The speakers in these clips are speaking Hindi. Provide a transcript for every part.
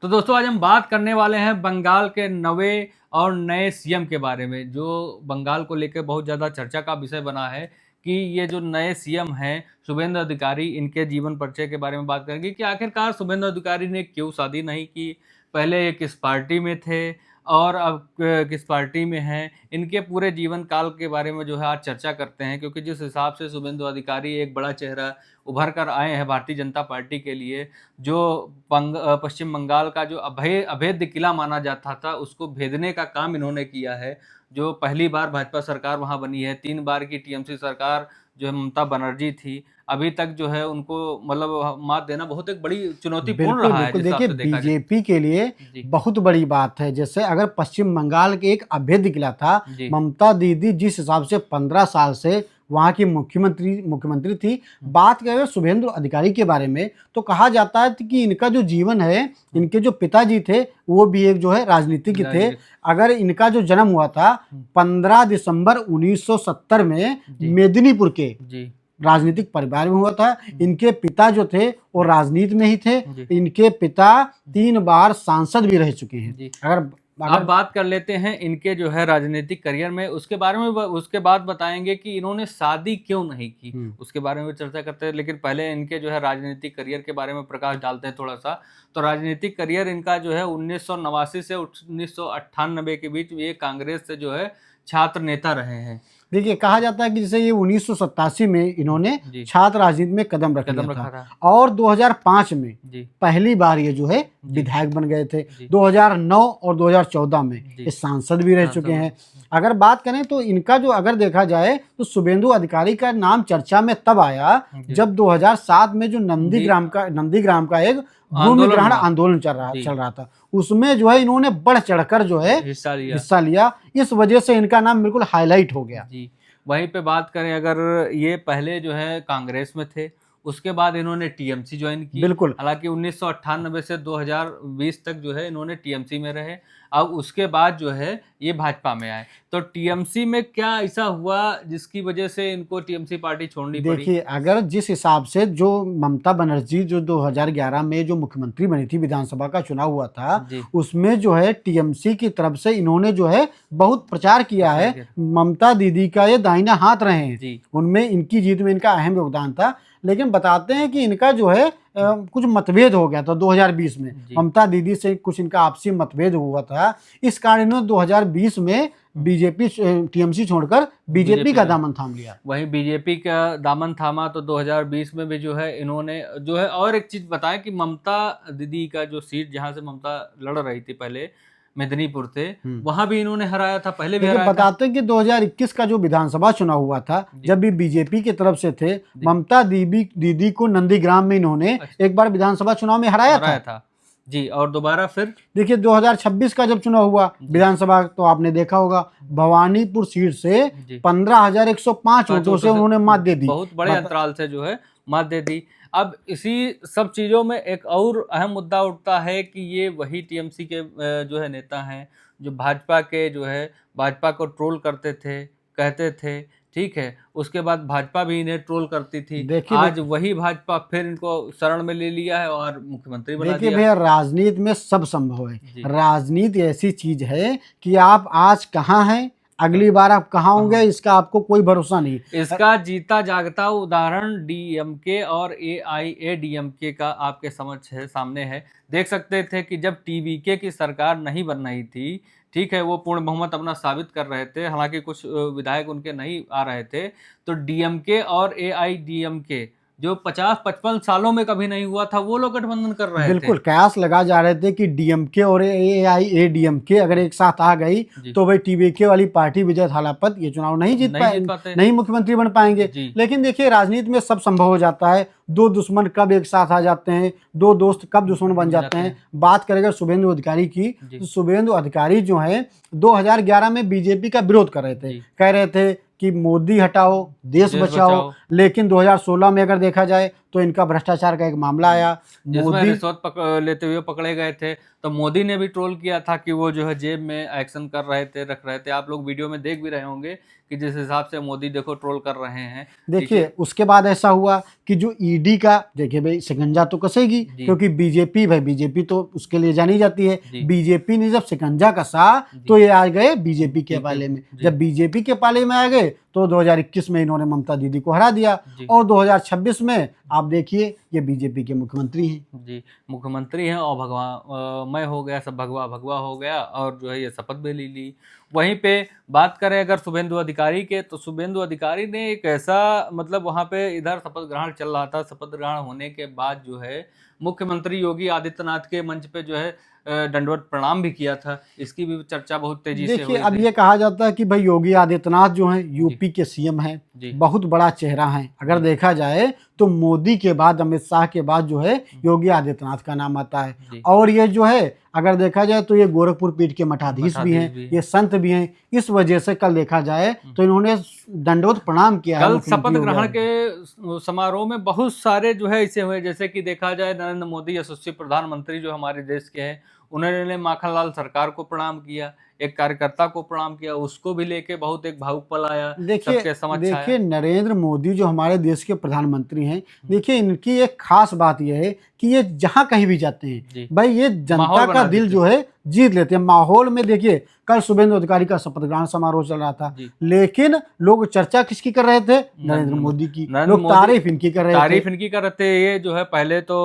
तो दोस्तों आज हम बात करने वाले हैं बंगाल के नए सीएम के बारे में, जो बंगाल को लेकर बहुत ज़्यादा चर्चा का विषय बना है कि ये जो नए सीएम हैं शुभेंदु अधिकारी, इनके जीवन परिचय के बारे में बात करेंगे कि आखिरकार शुभेंदु अधिकारी ने क्यों शादी नहीं की, पहले ये किस पार्टी में थे और अब किस पार्टी में हैं। इनके पूरे जीवन काल के बारे में जो है आज चर्चा करते हैं, क्योंकि जिस हिसाब से शुभेंदु अधिकारी एक बड़ा चेहरा उभर कर आए हैं भारतीय जनता पार्टी के लिए, जो पश्चिम बंगाल का जो अभेद्य किला माना जाता था उसको भेदने का काम इन्होंने किया है। जो पहली बार भाजपा सरकार वहाँ बनी है, 3 बार की टीएमसी सरकार जो है ममता बनर्जी थी, अभी तक जो है उनको मतलब मात देना बहुत एक बड़ी चुनौतीपूर्ण बिल्कुल रहा है बिल्कुल। जिस हिसाब देखिए, से देखा जाए। बीजेपी के लिए जी, बहुत बड़ी बात है। जैसे अगर पश्चिम बंगाल के एक अभेद्य किला था, जी, ममता दीदी जिस हिसाब से 15 साल से वहाँ की मुख्यमंत्री थी। बात करें शुभेंदु अधिकारी के बारे में तो कहा जाता है कि इनका जो जीवन है, इनके जो पिताजी थे वो भी एक जो है राजनीतिज्ञ थे। राजनीतिक। अगर इनका जो जन्म हुआ था 15 दिसंबर 1970 में जी, मेदिनीपुर के जी, राजनीतिक परिवार में हुआ था। इनके पिता जो थे वो राजनीति में ही थे। जी, इनके पिता 3 बार सांसद भी रह चुके हैं। जी। अगर अब अगर बात कर लेते हैं इनके जो है राजनीतिक करियर में, उसके बारे में उसके बाद बताएंगे कि इन्होंने शादी क्यों नहीं की, उसके बारे में चर्चा करते हैं। लेकिन पहले इनके जो है राजनीतिक करियर के बारे में प्रकाश डालते हैं थोड़ा सा। तो राजनीतिक करियर इनका जो है 1989 से 1998 के बीच ये कांग्रेस से जो है छात्र नेता रहे हैं। देखिए, कहा जाता है कि जैसे ये 1987 में इन्होंने जी, छात्र राजनीति में कदम रख लिया रखा था था। और 2005 में जी, पहली बार ये जो है जी, विधायक बन गए थे। जी, 2009 और 2014 में जी, ये सांसद भी रह चुके हैं। अगर बात करें तो इनका जो अगर देखा जाए तो शुभेंदु अधिकारी का नाम चर्चा में तब आया जी। जब 2007 में जो नंदीग्राम का एक भूमि आंदोलन ग्रहण हुआ। आंदोलन जी, चल रहा था। उसमें जो है इन्होंने बढ़ चढ़कर जो है हिस्सा लिया। हिस्सा लिया। इस वजह से इनका नाम बिल्कुल हाईलाइट हो गया। जी, वहीं पे बात करें, अगर ये पहले जो है कांग्रेस में थे, उसके बाद इन्होंने टीएमसी ज्वाइन की। बिल्कुल। हालाँकि 1998 से 2020 तक जो है इन्होंने टीएमसी में रहे। अब उसके बाद जो है ये भाजपा में आए। तो टीएमसी में क्या ऐसा हुआ जिसकी वजह से इनको टीएमसी पार्टी छोड़नी पड़ी? देखिए, अगर जिस हिसाब से जो ममता बनर्जी जो 2011 में जो मुख्यमंत्री बनी थी, विधानसभा का चुनाव हुआ था, जी, उसमें जो है टीएमसी की तरफ से इन्होंने जो है बहुत प्रचार किया है। किया। ममता दीदी का ये दाहिना हाथ रहे हैं। जी, उनमें इनकी जीत में इनका अहम योगदान था। लेकिन बताते हैं कि इनका जो है कुछ मतभेद हो गया था 2020 में। जी। ममता दीदी से कुछ इनका आपसी मतभेद हुआ था। इस कारण इन्होंने 2020 में बीजेपी टीएमसी छोड़कर बीजेपी का दामन थाम लिया। वहीं बीजेपी का दामन थामा तो 2020 में भी जो है इन्होंने जो है, और एक चीज बताएं कि ममता दीदी का जो सीट जहां से ममता लड़ रही थी पहले, मेदिनीपुर से, वहां भी इन्होंने हराया था, पहले भी देखिए, हराया था। बताते हैं कि 2021 का जो विधानसभा चुनाव हुआ था, जी, जब भी बीजेपी की तरफ से थे, जी। ममता दीदी को नंदीग्राम में इन्होंने अच्छा। एक बार विधानसभा चुनाव में हराया हराया था। था। जी, और दोबारा फिर देखिए, 2026 का जब चुनाव हुआ विधानसभा, तो आपने देखा होगा भवानीपुर सीट से जी 15,105 वोटों से उन्होंने मात दे दी। बहुत बड़े अंतराल से जो है मात दे दी। अब इसी सब चीज़ों में एक और अहम मुद्दा उठता है कि ये वही टीएमसी के जो है नेता हैं जो भाजपा के जो है भाजपा को ट्रोल करते थे, कहते थे, ठीक है, उसके बाद भाजपा भी इन्हें ट्रोल करती थी। देखिए आज वही भाजपा फिर इनको शरण में ले लिया है और मुख्यमंत्री बना देखिए दिया। भैया, राजनीति में सब संभव है। जी, राजनीति ऐसी चीज है कि आप आज कहाँ हैं, अगली बार आप कहाँ होंगे, इसका आपको कोई भरोसा नहीं। इसका जीता जागता उदाहरण डीएमके और एआईएडीएमके का आपके समक्ष है, सामने है। देख सकते थे कि जब टीवीके की सरकार नहीं बन रही थी, ठीक है, वो पूर्ण बहुमत अपना साबित कर रहे थे, हालांकि कुछ विधायक उनके नहीं आ रहे थे, तो डीएमके और एआईडीएमके जो 50-55 सालों में कभी नहीं हुआ था, वो लोग गठबंधन कर रहे थे। बिल्कुल कयास लगा जा रहे थे कि डीएमके और एआईएडीएमके अगर एक साथ आ गई जी, तो भाई टीवीके वाली पार्टी विजय थालापत ये चुनाव नहीं जीत पाते। नहीं मुख्यमंत्री बन पाएंगे। जी, लेकिन देखिए, राजनीति में सब संभव हो जाता है। दो दुश्मन कब एक साथ आ जाते हैं, दो दोस्त कब दुश्मन बन जाते हैं। बात करेगा शुभेंदु अधिकारी की, तो शुभेंदु अधिकारी जो है 2011 में बीजेपी का विरोध कर रहे थे, कह रहे थे कि मोदी हटाओ, देश बचाओ। लेकिन 2016 में अगर देखा जाए तो इनका भ्रष्टाचार का एक मामला आया, जिसमें रिश्वत लेते हुए पकड़े गए थे। तो मोदी ने भी ट्रोल किया था कि वो जो है जेब में एक्शन कर रहे थे, रख रहे थे। आप लोग वीडियो में देख भी रहे होंगे कि जिस हिसाब से मोदी देखो ट्रोल कर रहे हैं। देखिए उसके बाद ऐसा हुआ कि जो ईडी का, देखिए भाई शिकंजा तो कसेगी, जी। क्योंकि बीजेपी, भाई बीजेपी तो उसके लिए जानी जाती है। जी। बीजेपी ने जब शिकंजा कसा जी। तो ये आ गए बीजेपी के ठीक है। पाले में। जी। जब बीजेपी के पाले में आ गए तो 2021 में इन्होंने ममता दीदी को हरा दिया जी। और 2026 में आप देखिए ये बीजेपी के मुख्यमंत्री हैं। जी, मुख्यमंत्री हैं और मैं हो गया, सब भगवा भगवा हो गया और जो है ये शपथ भी ले ली। वहीं पे बात करें अगर शुभेंदु अधिकारी के, तो शुभेंदु अधिकारी ने एक ऐसा मतलब वहाँ पे इधर शपथ ग्रहण चल रहा था, शपथ ग्रहण होने के बाद जो है मुख्यमंत्री योगी आदित्यनाथ के मंच पे जो है दंडवत प्रणाम भी किया था। इसकी भी चर्चा बहुत तेजी से देखिए हुई अब थी। ये कहा जाता है कि भाई योगी आदित्यनाथ जो हैं यूपी के सीएम हैं, जी। बहुत बड़ा चेहरा हैं। अगर जी। देखा जाए तो मोदी के बाद, अमित शाह के बाद जो है योगी आदित्यनाथ का नाम आता है। जी। और ये जो है अगर देखा जाए तो ये गोरखपुर पीठ के मठाधीश भी हैं, भी ये संत भी हैं। इस वजह से कल देखा जाए तो इन्होंने दंडवत प्रणाम किया है कल मुख्यमंत्री शपथ योगी ग्रहण आदित्यनाथ। के समारोह में बहुत सारे जो है ऐसे हुए, जैसे कि देखा जाए नरेंद्र मोदी यशस्वी प्रधानमंत्री जो हमारे देश के हैं, उन्होंने माखनलाल सरकार को प्रणाम किया, एक कार्यकर्ता को प्रणाम किया, उसको भी लेके बहुत एक भावुक पल आया, सबके समझ आया। देखिए नरेंद्र मोदी जो हमारे देश के प्रधानमंत्री हैं, देखिए इनकी एक खास बात यह है कि ये जहां कहीं भी जाते हैं जी। भाई ये माहौल जनता का बना दिल देते जो है जीत लेते हैं। माहौल में देखिए कल शुभेंदु अधिकारी का शपथ ग्रहण समारोह चल रहा था, जी। लेकिन लोग चर्चा किसकी कर रहे थे? नरेंद्र मोदी की। नरेंद्र लोग मोदी तारीफ इनकी कर रहे थे। तारीफ इनकी कर रहे थे। ये जो है पहले तो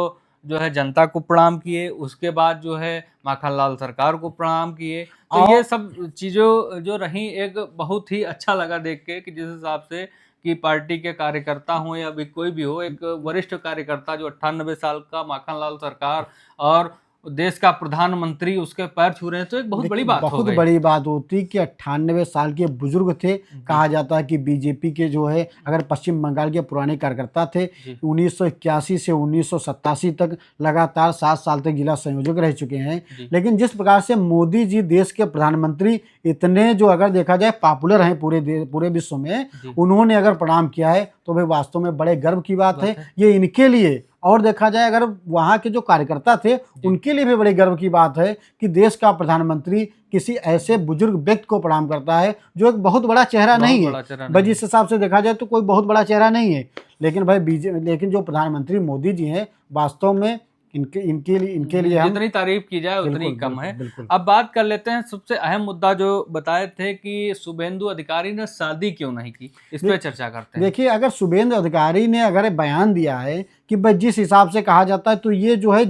जो है जनता को प्रणाम किए, उसके बाद जो है माखनलाल सरकार को प्रणाम किए। तो और ये सब चीज़ों जो रही एक बहुत ही अच्छा लगा देख के कि जिस हिसाब से कि पार्टी के कार्यकर्ता हों या भी कोई भी हो, एक वरिष्ठ कार्यकर्ता जो 98 साल का माखनलाल सरकार और देश का प्रधानमंत्री उसके पैर छू रहे हैं, तो एक बहुत बड़ी बात हो बहुत गई। बड़ी बात होती कि 98 साल के बुजुर्ग थे। कहा जाता है कि बीजेपी के जो है अगर पश्चिम बंगाल के पुराने कार्यकर्ता थे, 1981 से 1987 तक लगातार 7 साल तक जिला संयोजक रह चुके हैं। लेकिन जिस प्रकार से मोदी जी देश के प्रधानमंत्री इतने जो अगर देखा जाए पॉपुलर हैं पूरे विश्व में, उन्होंने अगर प्रणाम किया है तो भाई वास्तव में बड़े गर्व की बात है ये इनके लिए। और देखा जाए अगर वहाँ के जो कार्यकर्ता थे उनके लिए भी बड़े गर्व की बात है कि देश का प्रधानमंत्री किसी ऐसे बुजुर्ग व्यक्ति को प्रणाम करता है जो एक बहुत बड़ा चेहरा नहीं है। भाई जिस हिसाब से देखा जाए तो कोई बहुत बड़ा चेहरा नहीं है, लेकिन भाई लेकिन जो प्रधानमंत्री मोदी जी हैं वास्तव में इनके लिए हम जितनी तारीफ की जाए उतनी कम है। बिल्कुल। अब बात कर लेते हैं सबसे अहम मुद्दा जो बताए थे कि शुभेंदु अधिकारी ने शादी क्यों नहीं की, इस पे चर्चा करते हैं। देखिए अगर शुभेंदु अधिकारी ने अगर बयान दिया है कि भाई जिस हिसाब से कहा जाता है तो ये जो है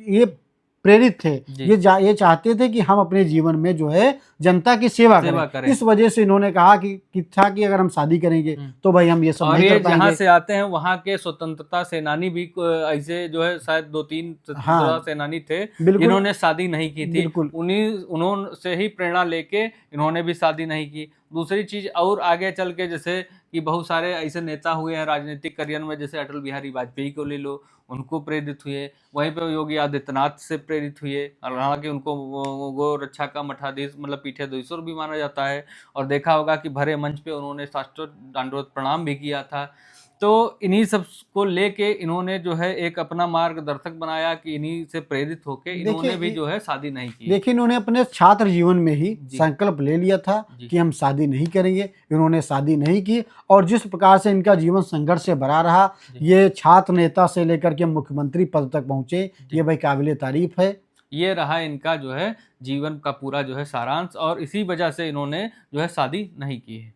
ये प्रेरित थे, ये चाहते थे कि हम अपने जीवन में जो है जनता की सेवा करें। इस वजह से इन्होंने कहा कि अगर हम शादी करेंगे तो भाई हम ये सब नहीं कर पाएंगे। जहाँ से आते हैं वहाँ के स्वतंत्रता सेनानी भी ऐसे जो है शायद 2-3 स्वतंत्रता सेनानी थे जिन्होंने शादी नहीं की थी। उन्होंने से ही प्रेरणा लेके इन्होंने भी शादी नहीं की। दूसरी चीज और आगे चल के जैसे कि बहुत सारे ऐसे नेता हुए हैं राजनीतिक करियर में, जैसे अटल बिहारी वाजपेयी को ले लो, उनको प्रेरित हुए। वहीं पे योगी आदित्यनाथ से प्रेरित हुए, हालांकि उनको गो रक्षा का मठाधीश मतलब पीठाधीश्वर भी माना जाता है। और देखा होगा कि भरे मंच पे उन्होंने शास्त्रोक्त दंडवत प्रणाम भी किया था। तो इन्हीं सब को लेके इन्होंने जो है एक अपना मार्गदर्शक बनाया कि इन्हीं से प्रेरित होके इन्होंने भी जो है शादी नहीं की। देखिए इन्होंने अपने छात्र जीवन में ही संकल्प ले लिया था कि हम शादी नहीं करेंगे। इन्होंने शादी नहीं की और जिस प्रकार से इनका जीवन संघर्ष से भरा रहा, ये छात्र नेता से लेकर के मुख्यमंत्री पद तक पहुंचे, ये भाई काबिले तारीफ है। ये रहा इनका जो है जीवन का पूरा जो है सारांश, और इसी वजह से इन्होंने जो है शादी नहीं की है।